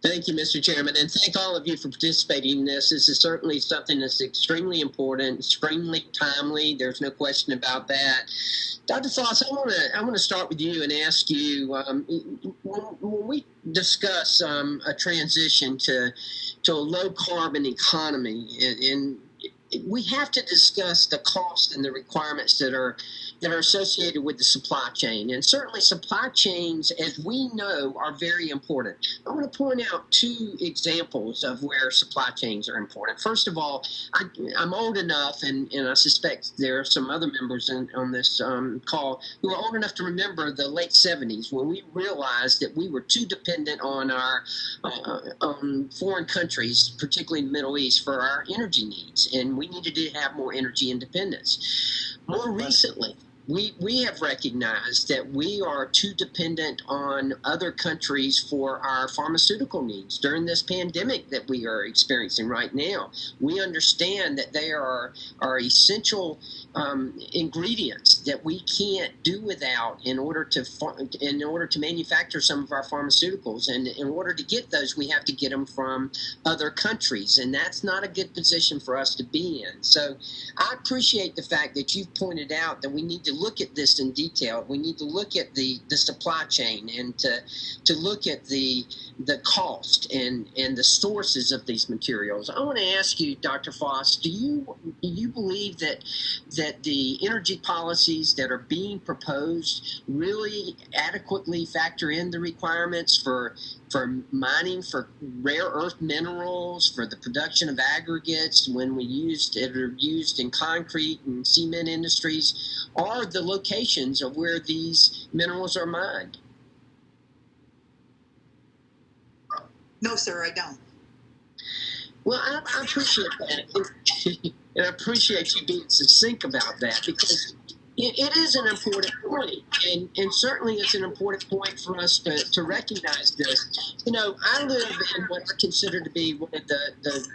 Thank you, Mr. Chairman, and thank all of you for participating in this. This is certainly something that's extremely important, extremely timely. There's no question about that. Dr. Foss, I want to start with you and ask you, when we discuss a transition to a low carbon economy, and we have to discuss the cost and the requirements that are associated with the supply chain. And certainly supply chains, as we know, are very important. I want to point out two examples of where supply chains are important. First of all, I'm old enough, and I suspect there are some other members on this call who are old enough to remember the late 70s when we realized that we were too dependent on our foreign countries, particularly in the Middle East, for our energy needs. And we needed to have more energy independence. More recently, we have recognized that we are too dependent on other countries for our pharmaceutical needs during this pandemic that we are experiencing right now. We understand that they are essential ingredients that we can't do without in order to manufacture some of our pharmaceuticals. And in order to get those, we have to get them from other countries, and that's not a good position for us to be in. So I appreciate the fact that you've pointed out that we need to look at this in detail. We need to look at the supply chain and to look at the cost and the sources of these materials. I want to ask you, Dr. Foss, do you believe that the energy policies that are being proposed really adequately factor in the requirements for mining for rare earth minerals, for the production of aggregates when we are used in concrete and cement industries, or the locations of where these minerals are mined? No, sir, I don't. Well, I appreciate that. And I appreciate you being succinct about that, because it is an important point, and certainly it's an important point for us to recognize this. You know, I live in what I consider to be one of the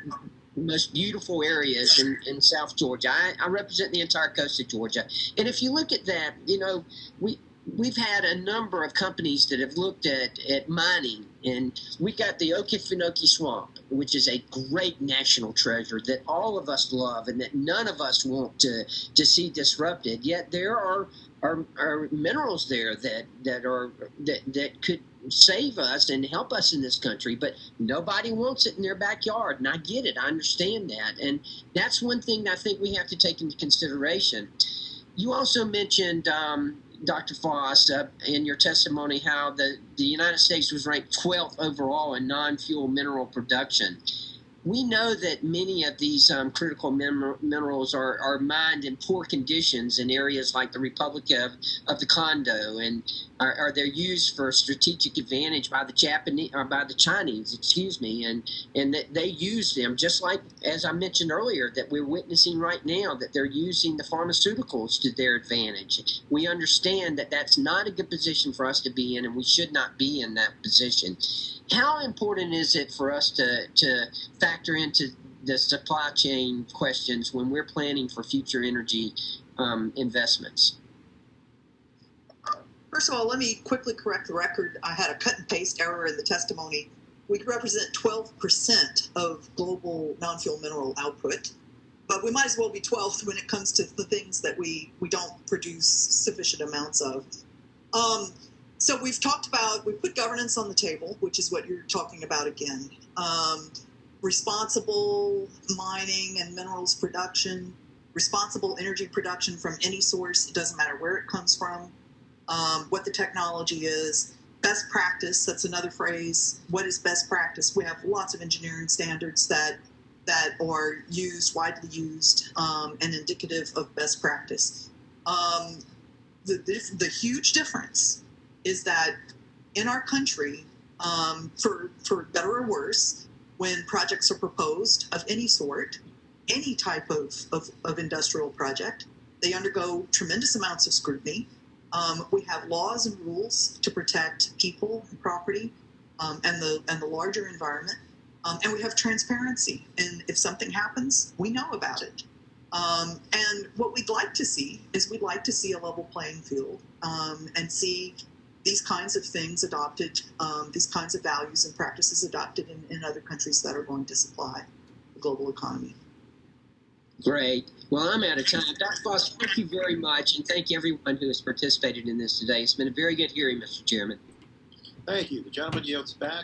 most beautiful areas in South Georgia. I represent the entire coast of Georgia. And if you look at that, you know, we've had a number of companies that have looked at mining, and we got the Okefenokee Swamp, which is a great national treasure that all of us love and that none of us want to see disrupted. Yet there are minerals there that could save us and help us in this country, but nobody wants it in their backyard. And I get it. I understand that. And that's one thing that I think we have to take into consideration. You also mentioned, Dr. Foss, in your testimony, how the United States was ranked 12th overall in non-fuel mineral production. We know that many of these critical minerals are mined in poor conditions in areas like the Republic of the Congo, and are they're used for strategic advantage by the Chinese, and that they use them, just like, as I mentioned earlier, that we're witnessing right now, that they're using the pharmaceuticals to their advantage. We understand that that's not a good position for us to be in, and we should not be in that position. How important is it for us to factor into the supply chain questions when we're planning for future energy investments? First of all, let me quickly correct the record. I had a cut and paste error in the testimony. We represent 12% of global non-fuel mineral output, but we might as well be 12th when it comes to the things that we don't produce sufficient amounts of. So we've talked about, we put governance on the table, which is what you're talking about again. Responsible mining and minerals production, responsible energy production from any source, it doesn't matter where it comes from, what the technology is, best practice, that's another phrase. What is best practice? We have lots of engineering standards that are widely used, and indicative of best practice. The huge difference is that in our country, for better or worse, when projects are proposed of any sort, any type of industrial project, they undergo tremendous amounts of scrutiny. We have laws and rules to protect people and property, and the larger environment, and we have transparency. And if something happens, we know about it. And what we'd like to see is a level playing field, and see these kinds of things adopted, these kinds of values and practices adopted in other countries that are going to supply the global economy. Great. Well, I'm out of time. Dr. Foster, thank you very much, and thank everyone who has participated in this today. It's been a very good hearing, Mr. Chairman. Thank you. The gentleman yields back.